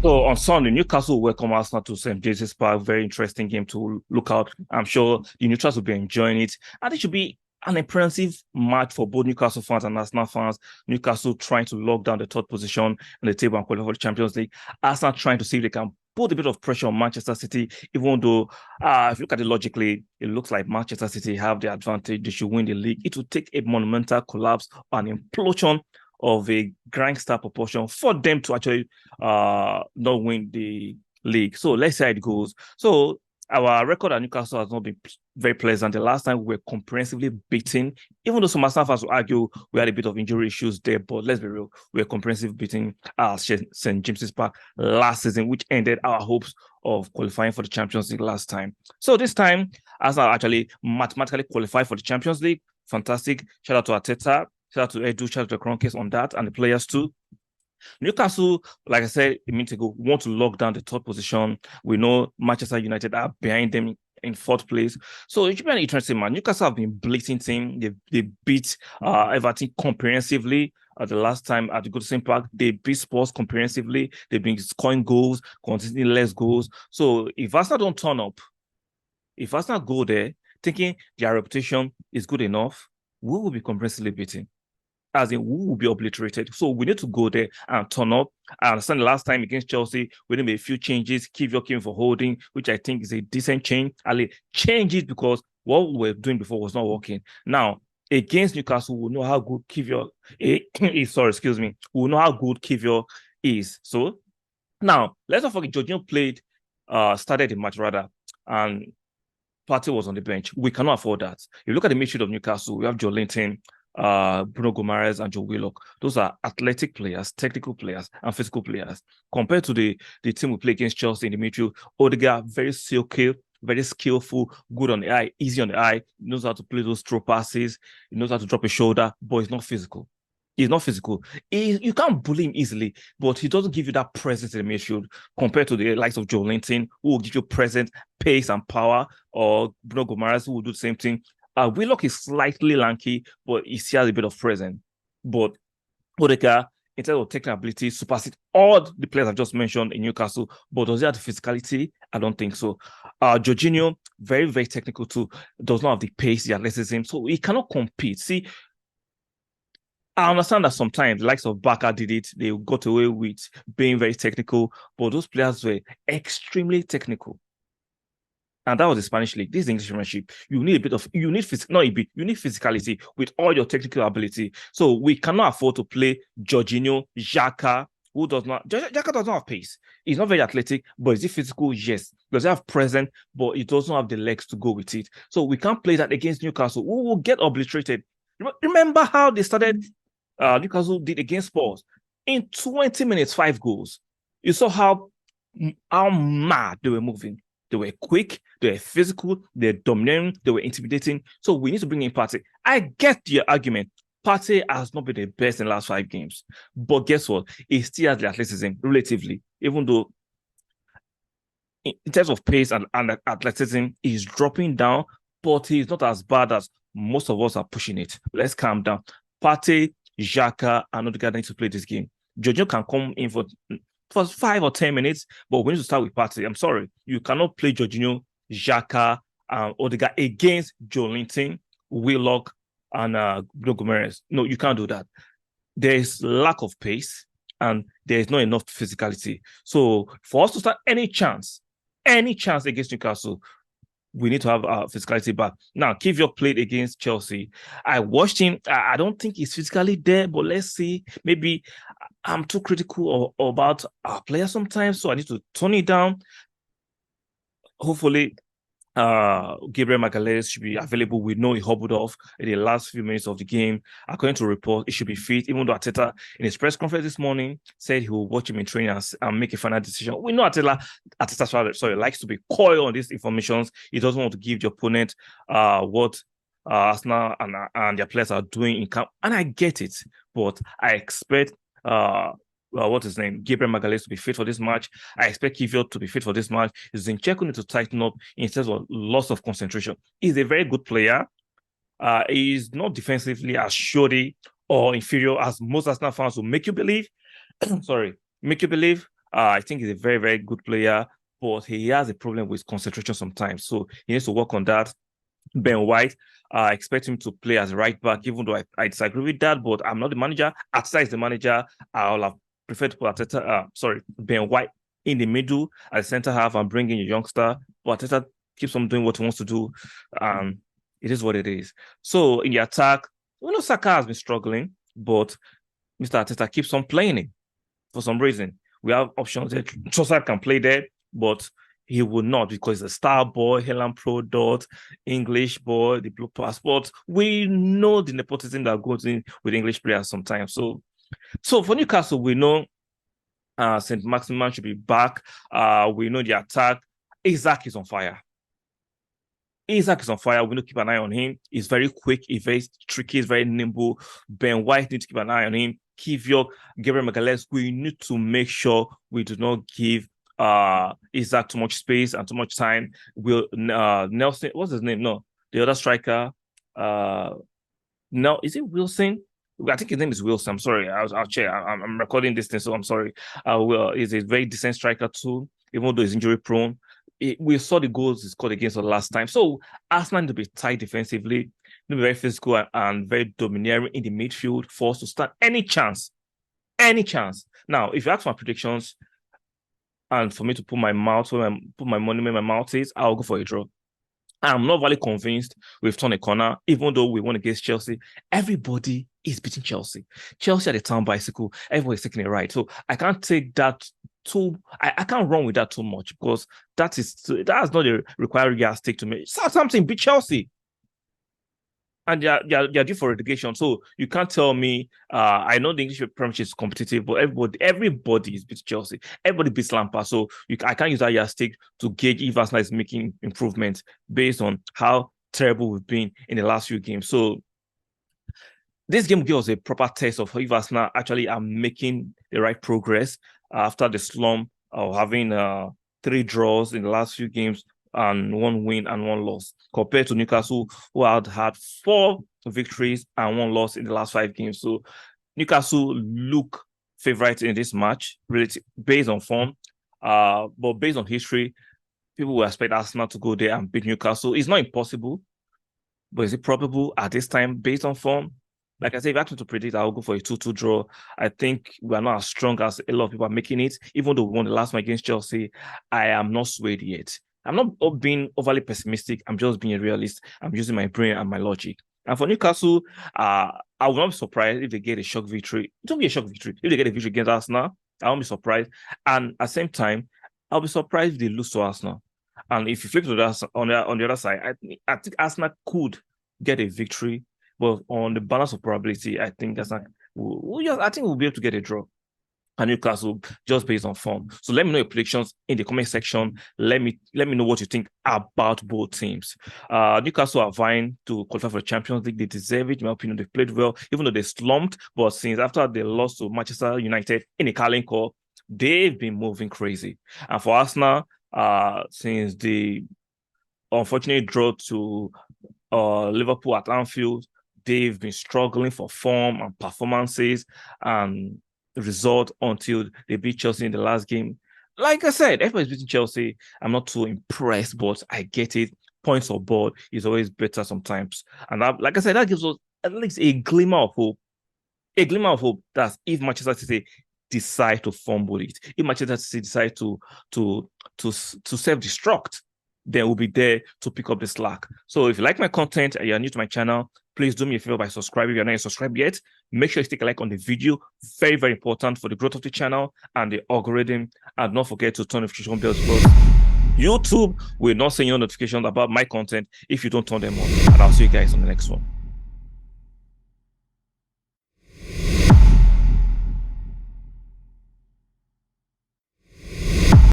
So on Sunday, Newcastle will welcome Arsenal to St. James's Park. Very interesting game to look out. I'm sure the neutrals will be enjoying it. And it should be an impressive match for both Newcastle fans and Arsenal fans. Newcastle trying to lock down the third position on the table and qualify for the Champions League. Arsenal trying to see if they can put a bit of pressure on Manchester City, even though if you look at it logically, it looks like Manchester City have the advantage. They should win the league. It will take a monumental collapse, an implosion of a gangster proportion for them to actually not win the league. So let's see how it goes. So our record at Newcastle has not been very pleasant. The last time we were comprehensively beaten, even though some Arsenal fans will argue we had a bit of injury issues there, but let's be real, we were comprehensively beating St. James's Park last season, which ended our hopes of qualifying for the Champions League last time. So this time, Arsenal actually mathematically qualified for the Champions League. Fantastic. Shout out to Arteta. Shout out to Edu, shout out to Kroenke on that, and the players too. Newcastle, like I said a minute ago, want to lock down the third position. We know Manchester United are behind them in fourth place. So it should be an interesting match. Newcastle have been bleating team. They beat Everton comprehensively the last time at the Goodison Park. They beat Spurs comprehensively. They've been scoring goals, consistently less goals. So if Arsenal don't turn up, if Arsenal go there thinking their reputation is good enough, we will be comprehensively beaten, as in who will be obliterated. So we need to go there and turn up. I understand the last time against Chelsea, we did make a few changes. Kivior came for holding, which I think is a decent change. Ali change it because what we were doing before was not working. Now, against Newcastle, we know how good Kivior is. Sorry, excuse me. We know how good Kivior is. So now, let's not forget, Jorginho started the match rather, and Partey was on the bench. We cannot afford that. You look at the midfield of Newcastle, we have Joe Linton, Bruno Gomares, and Joe Willock. Those are athletic players, technical players, and physical players. Compared to the team we play against Chelsea in the midfield, Odegaard, very silky, very skillful, good on the eye, easy on the eye, he knows how to play those throw passes, he knows how to drop a shoulder, but he's not physical. He's not physical. You can't bully him easily, but he doesn't give you that presence in the midfield compared to the likes of Joe Linton, who will give you presence, pace, and power, or Bruno Gomares, who will do the same thing. Willock is slightly lanky, but he still has a bit of presence. But Odegaard, in terms of technical ability, supersedes all the players I've just mentioned in Newcastle. But does he have the physicality? I don't think so. Jorginho, very, very technical too, does not have the pace, the athleticism, so he cannot compete. See, I understand that sometimes the likes of Barca did it. They got away with being very technical, but those players were extremely technical. And that was the Spanish league. This is the English Premiership. You need a bit of, you need not a bit, you need physicality with all your technical ability. So we cannot afford to play Jorginho, Xhaka, who does not, Xhaka does not have pace. He's not very athletic, but is he physical? Yes. Does he have presence? But he doesn't have the legs to go with it. So we can't play that against Newcastle. We will get obliterated. Remember how they started Newcastle did against Spurs. In 20 minutes, 5 goals. You saw how mad they were moving. They were quick, they were physical, they were dominating, they were intimidating. So we need to bring in Partey. I get your argument. Partey has not been the best in the last 5 games. But guess what? He still has the athleticism, relatively, even though in terms of pace and athleticism, he's dropping down, but he's not as bad as most of us are pushing it. Let's calm down. Partey, Xhaka, and Odegaard need to play this game. Jorginho can come in for 5 or 10 minutes, but we need to start with Partey. I'm sorry. You cannot play Jorginho, Xhaka, and Odegaard against Joe Linton, Willock, and Bruno Gomes. No, you can't do that. There is lack of pace, and there is not enough physicality. So for us to start any chance against Newcastle, we need to have physicality back. Now, Kivior played against Chelsea. I watched him. I don't think he's physically there, but let's see. Maybe I'm too critical about our players sometimes, so I need to tone it down. Hopefully, Gabriel Magalhaes should be available. We know he hobbled off in the last few minutes of the game. According to report, he should be fit, even though Arteta, in his press conference this morning, said he will watch him in training and make a final decision. We know Arteta likes to be coy on these informations. He doesn't want to give the opponent what Arsenal and their players are doing in camp. And I get it, but I expect what's his name? Gabriel Magalhaes to be fit for this match. I expect Kivior to be fit for this match. Zinchenko needs to tighten up in terms of loss of concentration. He's a very good player. He's not defensively as shoddy or inferior as most Arsenal fans will make you believe. Sorry, make you believe. I think he's a very, very good player, but he has a problem with concentration sometimes. So he needs to work on that. Ben White, I expect him to play as right back, even though I disagree with that, but I'm not the manager. Arteta is the manager. I'll have preferred to put Ben White in the middle as center half and bring in a youngster. But Arteta keeps on doing what he wants to do. It is what it is. So in the attack, Saka has been struggling, but Mr. Arteta keeps on playing him for some reason. We have options there. Trossard can play there, but he will not because the star boy, Helen Product, English boy, the blue passport. We know the nepotism that goes in with English players sometimes. So for Newcastle, we know St. Maximin should be back. We know the attack. Isaac is on fire. Isaac is on fire. We need to keep an eye on him. He's very quick, he's very tricky, he's very nimble. Ben White needs to keep an eye on him. Kivior, Gabriel Magalhaes, we need to make sure we do not give Isaac too much space and too much time. Will Nelson, what's his name? No, the other striker. No, is it Wilson? I think his name is Wilson. I'm sorry. I'll check. I'm recording this thing, so I'm sorry. He's a very decent striker too, even though he's injury prone. We saw the goals he scored against us last time. So Arsenal need to be tight defensively, be very physical and very domineering in the midfield for us to stand any chance. Any chance. Now, if you ask my predictions and for me to put my money where my mouth is, I'll go for a draw. I'm not really convinced we've turned a corner, even though we won against Chelsea. Everybody is beating Chelsea. Chelsea at the town bicycle, everybody's taking it right. So I can't take that I can't run with that too much because that is not a required yardstick to me. Southampton beat Chelsea. And they're due for relegation. So you can't tell me, I know the English Premiership is competitive, but everybody is beating Chelsea. Everybody beats Lampard. So I can't use that yardstick to gauge if Arsenal is making improvements based on how terrible we've been in the last few games. So this game gives us a proper test of if Arsenal actually are making the right progress after the slump of having 3 draws in the last few games and 1 win and 1 loss, compared to Newcastle, who had 4 victories and 1 loss in the last 5 games. So Newcastle look favorite in this match, really based on form, but based on history, people will expect Arsenal to go there and beat Newcastle. It's not impossible, but is it probable at this time based on form? Like I said, if I have to predict, I'll go for a 2-2 draw. I think we are not as strong as a lot of people are making it. Even though we won the last match against Chelsea, I am not swayed yet. I'm not being overly pessimistic. I'm just being a realist. I'm using my brain and my logic. And for Newcastle, I will not be surprised if they get a shock victory. It won't be a shock victory. If they get a victory against Arsenal, I won't be surprised. And at the same time, I'll be surprised if they lose to Arsenal. And if you flip to that on the other side, I think Arsenal could get a victory. But on the balance of probability, I think we'll be able to get a draw. And Newcastle just based on form. So let me know your predictions in the comment section. Let me know what you think about both teams. Newcastle are vying to qualify for the Champions League. They deserve it. In my opinion, they've played well, even though they slumped. But since after they lost to Manchester United in the Carling Cup, they've been moving crazy. And for Arsenal, since the unfortunate draw to Liverpool at Anfield, they've been struggling for form and performances and result until they beat Chelsea in the last game. Like I said, everybody's beating Chelsea. I'm not too impressed, but I get it. Points on board is always better sometimes. And like I said, that gives us at least a glimmer of hope. A glimmer of hope that if Manchester City decide to fumble it, if Manchester City decide to self-destruct, then we'll be there to pick up the slack. So if you like my content and you're new to my channel, please do me a favor by subscribing. If you're not subscribed yet, make sure you take a like on the video. Very, very important for the growth of the channel and the algorithm. And don't forget to turn notification bells because YouTube will not send you notifications about my content if you don't turn them on. And I'll see you guys on the next one.